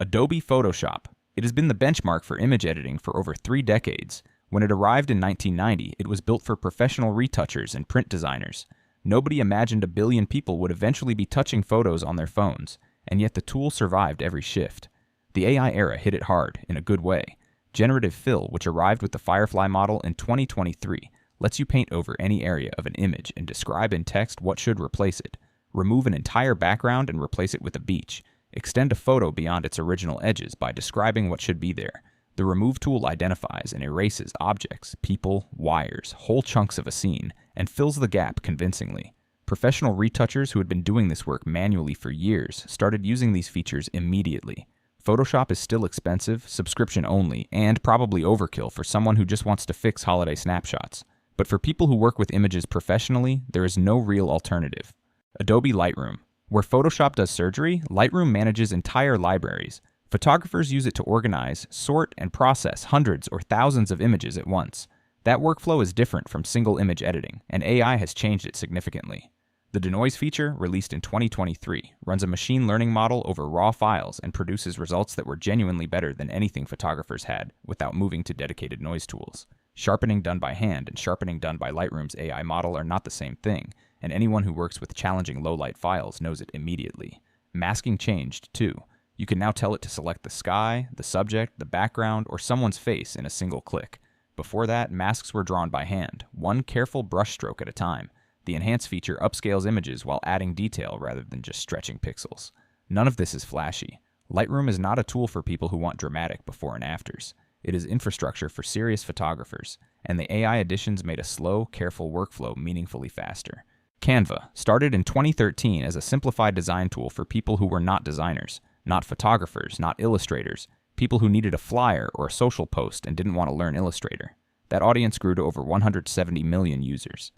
Adobe Photoshop. It has been the benchmark for image editing for over 3 decades. When it arrived in 1990, it was built for professional retouchers and print designers. Nobody imagined a billion people would eventually be touching photos on their phones, and yet the tool survived every shift. The AI era hit it hard, in a good way. Generative Fill, which arrived with the Firefly model in 2023, lets you paint over any area of an image and describe in text what should replace it. Remove an entire background and replace it with a beach. Extend a photo beyond its original edges by describing what should be there. The Remove tool identifies and erases objects, people, wires, whole chunks of a scene, and fills the gap convincingly. Professional retouchers who had been doing this work manually for years started using these features immediately. Photoshop is still expensive, subscription only, and probably overkill for someone who just wants to fix holiday snapshots. But for people who work with images professionally, there is no real alternative. Adobe Lightroom. Where Photoshop does surgery, Lightroom manages entire libraries. Photographers use it to organize, sort, and process hundreds or thousands of images at once. That workflow is different from single image editing, and AI has changed it significantly. The Denoise feature, released in 2023, runs a machine learning model over raw files and produces results that were genuinely better than anything photographers had without moving to dedicated noise tools. Sharpening done by hand and sharpening done by Lightroom's AI model are not the same thing, and anyone who works with challenging low-light files knows it immediately. Masking changed, too. You can now tell it to select the sky, the subject, the background, or someone's face in a single click. Before that, masks were drawn by hand, one careful brushstroke at a time. The Enhance feature upscales images while adding detail rather than just stretching pixels. None of this is flashy. Lightroom is not a tool for people who want dramatic before and afters. It is infrastructure for serious photographers, and the AI additions made a slow, careful workflow meaningfully faster. Canva started in 2013 as a simplified design tool for people who were not designers, not photographers, not illustrators, people who needed a flyer or a social post and didn't want to learn Illustrator. That audience grew to over 170 million users.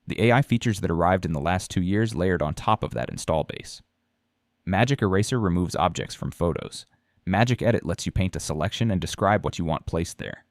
The AI features that arrived in the last 2 years layered on top of that install base. Magic Eraser removes objects from photos. Magic Edit lets you paint a selection and describe what you want placed there.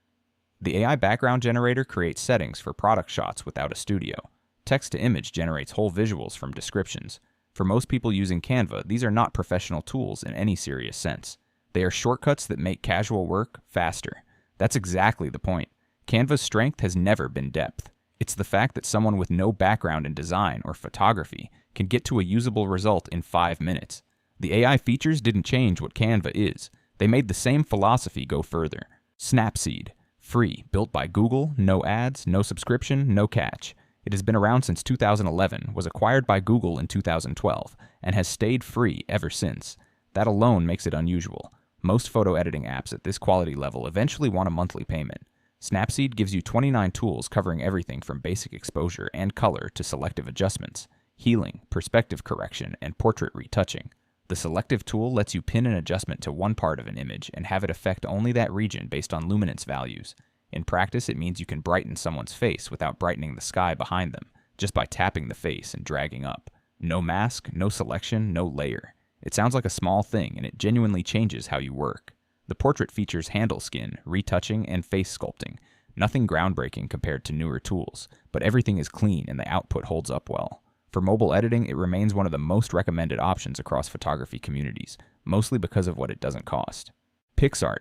The AI Background Generator creates settings for product shots without a studio. Text-to-image generates whole visuals from descriptions. For most people using Canva, these are not professional tools in any serious sense. They are shortcuts that make casual work faster. That's exactly the point. Canva's strength has never been depth. It's the fact that someone with no background in design or photography can get to a usable result in 5 minutes. The AI features didn't change what Canva is. They made the same philosophy go further. Snapseed. Free, built by Google, no ads, no subscription, no catch. It has been around since 2011, was acquired by Google in 2012, and has stayed free ever since. That alone makes it unusual. Most photo editing apps at this quality level eventually want a monthly payment. Snapseed gives you 29 tools covering everything from basic exposure and color to selective adjustments, healing, perspective correction, and portrait retouching. The Selective tool lets you pin an adjustment to one part of an image and have it affect only that region based on luminance values. In practice, it means you can brighten someone's face without brightening the sky behind them, just by tapping the face and dragging up. No mask, no selection, no layer. It sounds like a small thing, and it genuinely changes how you work. The portrait features handle skin, retouching, and face sculpting. Nothing groundbreaking compared to newer tools, but everything is clean and the output holds up well. For mobile editing, it remains one of the most recommended options across photography communities, mostly because of what it doesn't cost. PicsArt.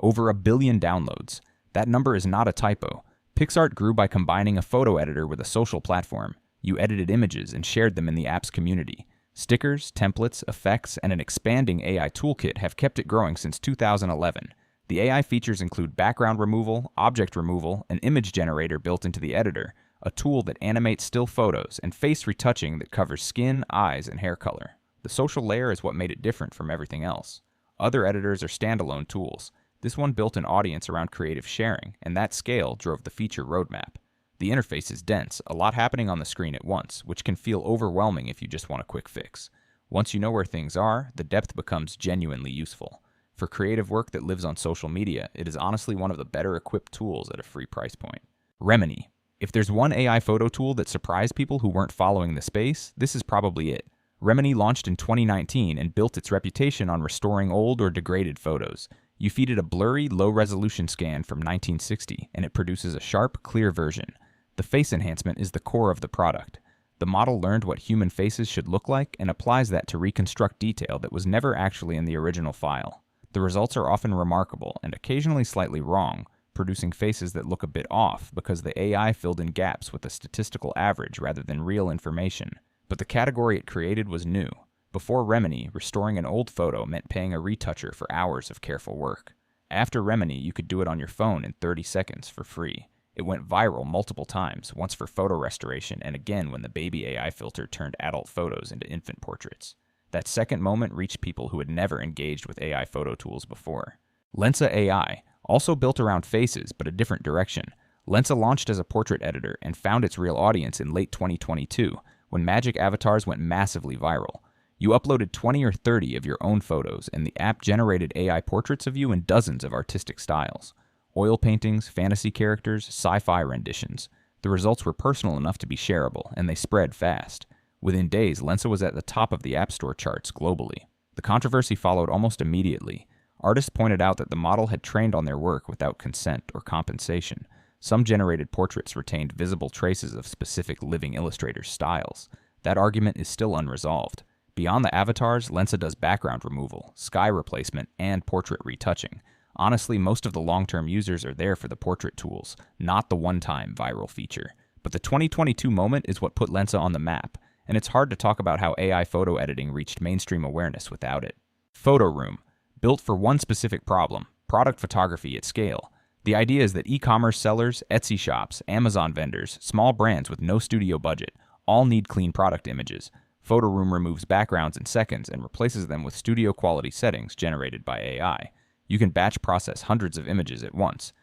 Over 1 billion downloads. That number is not a typo. PicsArt grew by combining a photo editor with a social platform. You edited images and shared them in the app's community. Stickers, templates, effects, and an expanding AI toolkit have kept it growing since 2011. The AI features include background removal, object removal, an image generator built into the editor, a tool that animates still photos, and face retouching that covers skin, eyes, and hair color. The social layer is what made it different from everything else. Other editors are standalone tools. This one built an audience around creative sharing, and that scale drove the feature roadmap. The interface is dense, a lot happening on the screen at once, which can feel overwhelming if you just want a quick fix. Once you know where things are, the depth becomes genuinely useful. For creative work that lives on social media, it is honestly one of the better equipped tools at a free price point. Remini. If there's one AI photo tool that surprised people who weren't following the space, this is probably it. Remini launched in 2019 and built its reputation on restoring old or degraded photos. You feed it a blurry, low-resolution scan from 1960, and it produces a sharp, clear version. The face enhancement is the core of the product. The model learned what human faces should look like and applies that to reconstruct detail that was never actually in the original file. The results are often remarkable and occasionally slightly wrong, producing faces that look a bit off because the AI filled in gaps with a statistical average rather than real information. But the category it created was new. Before Remini, restoring an old photo meant paying a retoucher for hours of careful work. After Remini, you could do it on your phone in 30 seconds for free. It went viral multiple times, once for photo restoration and again when the baby AI filter turned adult photos into infant portraits. That second moment reached people who had never engaged with AI photo tools before. Lensa AI, also built around faces but a different direction. Lensa launched as a portrait editor and found its real audience in late 2022, when magic avatars went massively viral. You uploaded 20 or 30 of your own photos, and the app generated AI portraits of you in dozens of artistic styles. Oil paintings, fantasy characters, sci-fi renditions. The results were personal enough to be shareable, and they spread fast. Within days, Lensa was at the top of the App Store charts globally. The controversy followed almost immediately. Artists pointed out that the model had trained on their work without consent or compensation. Some generated portraits retained visible traces of specific living illustrators' styles. That argument is still unresolved. Beyond the avatars, Lensa does background removal, sky replacement, and portrait retouching. Honestly, most of the long-term users are there for the portrait tools, not the one-time viral feature. But the 2022 moment is what put Lensa on the map, and it's hard to talk about how AI photo editing reached mainstream awareness without it. Photoroom, built for one specific problem, product photography at scale. The idea is that e-commerce sellers, Etsy shops, Amazon vendors, small brands with no studio budget, all need clean product images. Photoroom removes backgrounds in seconds and replaces them with studio-quality settings generated by AI. You can batch process hundreds of images at once,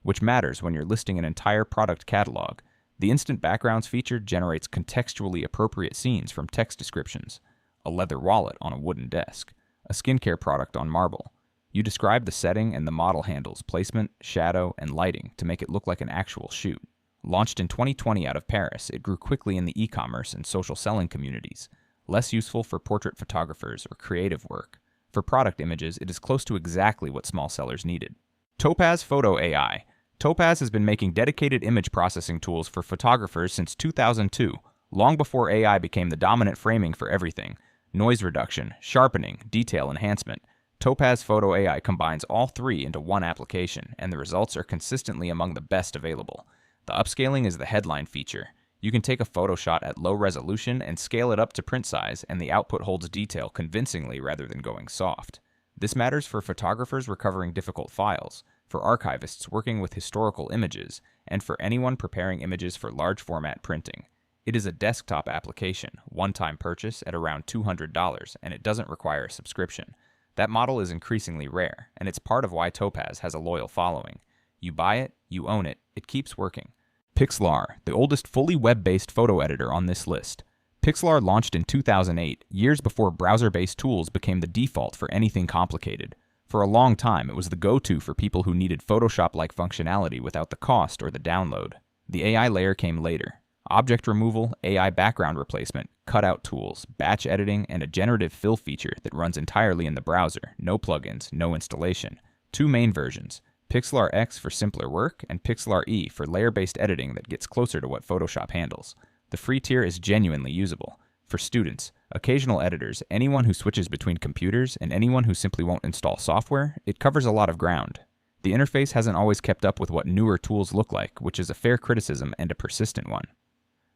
which matters when you're listing an entire product catalog. The Instant Backgrounds feature generates contextually appropriate scenes from text descriptions. A leather wallet on a wooden desk. A skincare product on marble. You describe the setting and the model handles placement, shadow, and lighting to make it look like an actual shoot. Launched in 2020 out of Paris, it grew quickly in the e-commerce and social selling communities. Less useful for portrait photographers or creative work. For product images, it is close to exactly what small sellers needed. Topaz Photo AI. Topaz has been making dedicated image processing tools for photographers since 2002, long before AI became the dominant framing for everything. Noise reduction, sharpening, detail enhancement. Topaz Photo AI combines all three into one application, and the results are consistently among the best available. The upscaling is the headline feature. You can take a photo shot at low resolution and scale it up to print size, and the output holds detail convincingly rather than going soft. This matters for photographers recovering difficult files, for archivists working with historical images, and for anyone preparing images for large format printing. It is a desktop application, one-time purchase at around $200, and it doesn't require a subscription. That model is increasingly rare, and it's part of why Topaz has a loyal following. You buy it, you own it, it keeps working. Pixlr, the oldest fully web-based photo editor on this list. Pixlr launched in 2008, years before browser-based tools became the default for anything complicated. For a long time, it was the go-to for people who needed Photoshop-like functionality without the cost or the download. The AI layer came later. Object removal, AI background replacement, cutout tools, batch editing, and a generative fill feature that runs entirely in the browser, no plugins, no installation. Two main versions. Pixlr X for simpler work, and Pixlr E for layer-based editing that gets closer to what Photoshop handles. The free tier is genuinely usable. For students, occasional editors, anyone who switches between computers, and anyone who simply won't install software, it covers a lot of ground. The interface hasn't always kept up with what newer tools look like, which is a fair criticism and a persistent one.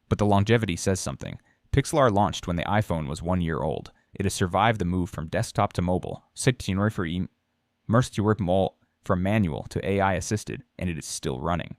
But the longevity says something. Pixlr launched when the iPhone was 1 year old. It has survived the move from desktop to mobile, from manual to AI-assisted, and it is still running.